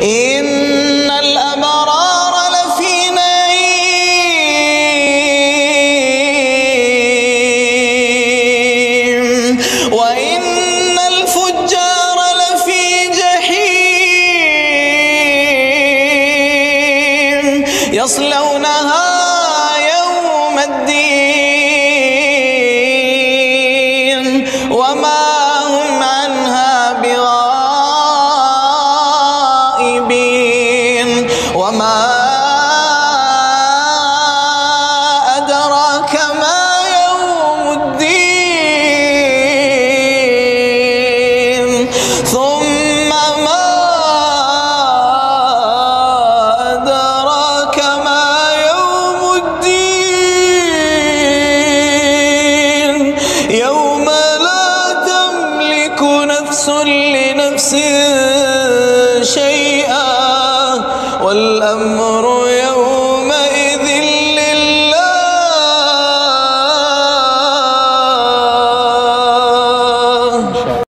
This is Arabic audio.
إن الأبرار لفي نعيم وإن الفجار لفي جحيم يصلونها يوم الدين وما هم عنها بغائبين وما أدراك ما يوم الدين ثم ما أدراك ما يوم الدين يوم لا تملك نفس لنفس شيئا والأمر يوم